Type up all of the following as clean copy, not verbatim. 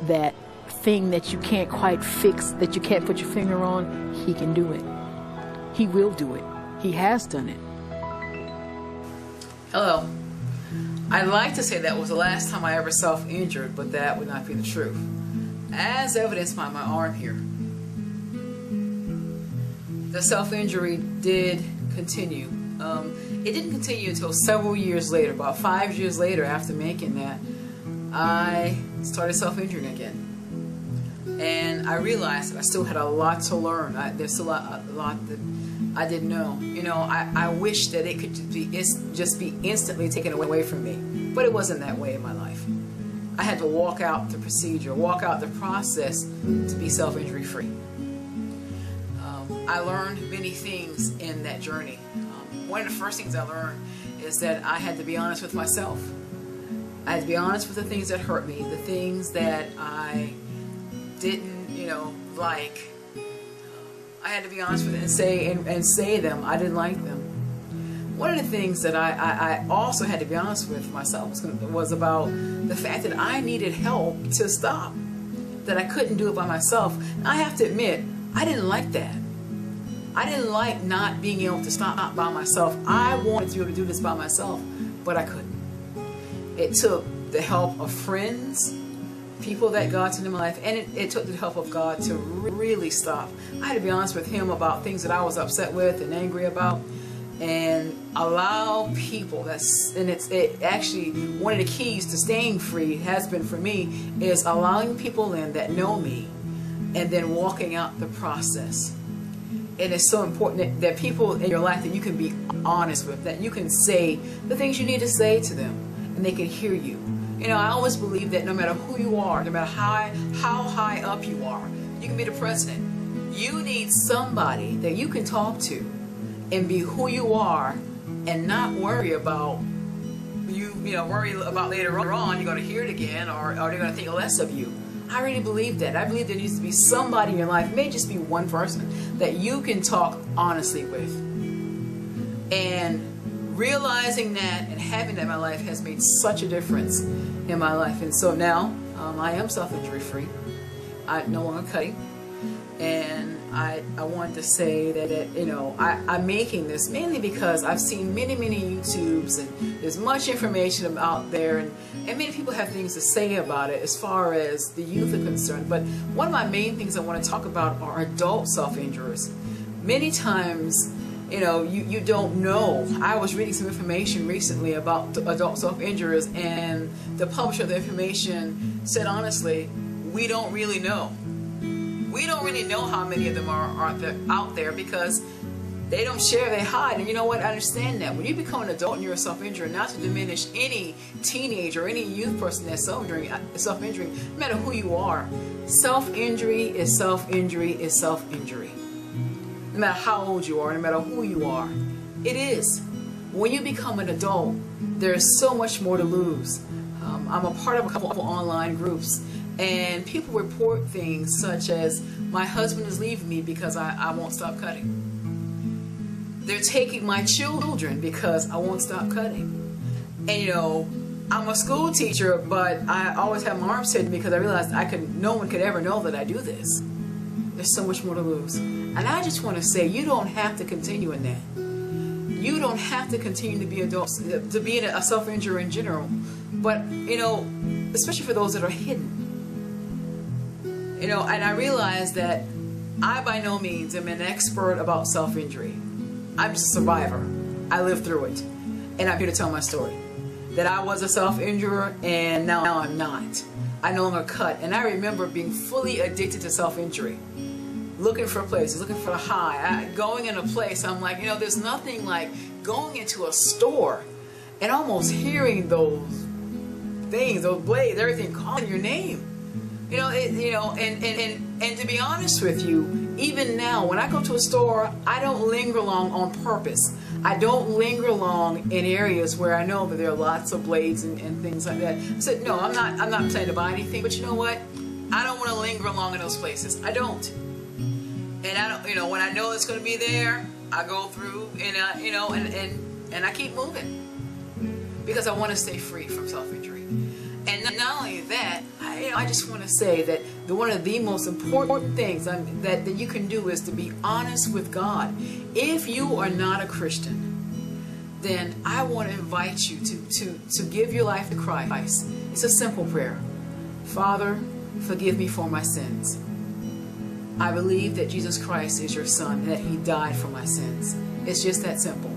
that thing that you can't quite fix, that you can't put your finger on, he can do it. He will do it. He has done it. Hello. I'd like to say that was the last time I ever self-injured, but that would not be the truth. As evidenced by my arm here, the self-injury did continue. It didn't continue until several years later, about 5 years later after making that, I started self-injuring again. And I realized that I still had a lot to learn. There's still a lot that I didn't know. You know, I wish that it could just be instantly taken away from me. But it wasn't that way in my life. I had to walk out the procedure, walk out the process to be self-injury free. I learned many things in that journey. One of the first things I learned is that I had to be honest with myself. I had to be honest with the things that hurt me, the things that I didn't, like. I had to be honest with it and say them. I didn't like them. One of the things that I also had to be honest with myself was about the fact that I needed help to stop, that I couldn't do it by myself. I have to admit, I didn't like that. I didn't like not being able to stop by myself. I wanted to be able to do this by myself, but I couldn't. It took the help of friends, people that God sent in my life, and it took the help of God to really stop. I had to be honest with Him about things that I was upset with and angry about, and allow people. It actually, one of the keys to staying free has been for me is allowing people in that know me, and then walking out the process. And it's so important that people in your life that you can be honest with, that you can say the things you need to say to them, and they can hear you. I always believe that no matter who you are, no matter how high up you are, you can be the president. You need somebody that you can talk to and be who you are, and not worry about worry about later on you're going to hear it again, or they're going to think less of you. I really believe that. I believe there needs to be somebody in your life, it may just be one person, that you can talk honestly with. And realizing that and having that in my life has made such a difference in my life. And so now I am self-injury free. I'm no longer cutting. And I wanted to say that, I'm making this mainly because I've seen many YouTubes, and there's much information out there, and many people have things to say about it as far as the youth are concerned. But one of my main things I want to talk about are adult self-injurers. Many times, you don't know. I was reading some information recently about adult self-injurers, and the publisher of the information said, honestly, we don't really know. We don't really know how many of them are out there because they don't share, they hide. And you know what? I understand that. When you become an adult and you're a self-injurer, not to diminish any teenager or any youth person that's self-injuring, no matter who you are, self-injury is self-injury is self-injury. No matter how old you are, no matter who you are, it is. When you become an adult, there's so much more to lose. I'm a part of a couple of online groups, and people report things such as, my husband is leaving me because I won't stop cutting. They're taking my children because I won't stop cutting. And I'm a school teacher, but I always have my arms hidden because I realized no one could ever know that I do this. There's so much more to lose. And I just want to say, you don't have to continue in that. You don't have to continue to be adults, to be a self-injurer in general. But, especially for those that are hidden. And I realize that I by no means am an expert about self-injury. I'm just a survivor. I lived through it. And I'm here to tell my story. That I was a self-injurer, and now I'm not. I no longer cut. And I remember being fully addicted to self-injury. Looking for places, looking for a high. Going in a place, I'm like, there's nothing like going into a store and almost hearing those things, those blades, everything calling your name. And to be honest with you, even now, when I go to a store, I don't linger long on purpose. I don't linger long in areas where I know that there are lots of blades and things like that. I said, no, I'm not planning to buy anything, but you know what? I don't want to linger along in those places. I don't. And I don't, when I know it's going to be there, I go through and and I keep moving because I want to stay free from self-injury. And not only that, I just want to say that one of the most important things that you can do is to be honest with God. If you are not a Christian, then I want to invite you to give your life to Christ. It's a simple prayer. Father, forgive me for my sins. I believe that Jesus Christ is your Son, that He died for my sins. It's just that simple.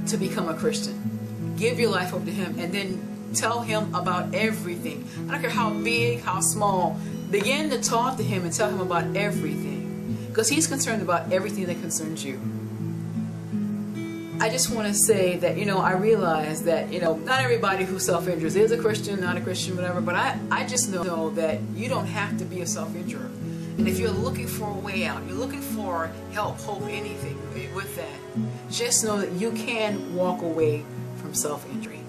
To become a Christian, give your life over to Him, and then tell Him about everything. I don't care how big, how small. Begin to talk to Him and tell Him about everything, because He's concerned about everything that concerns you. I just want to say that, I realize that, not everybody who self-injures is a Christian, not a Christian, whatever, but I just know that you don't have to be a self-injurer. And if you're looking for a way out, you're looking for help, hope, anything with that, just know that you can walk away from self-injury.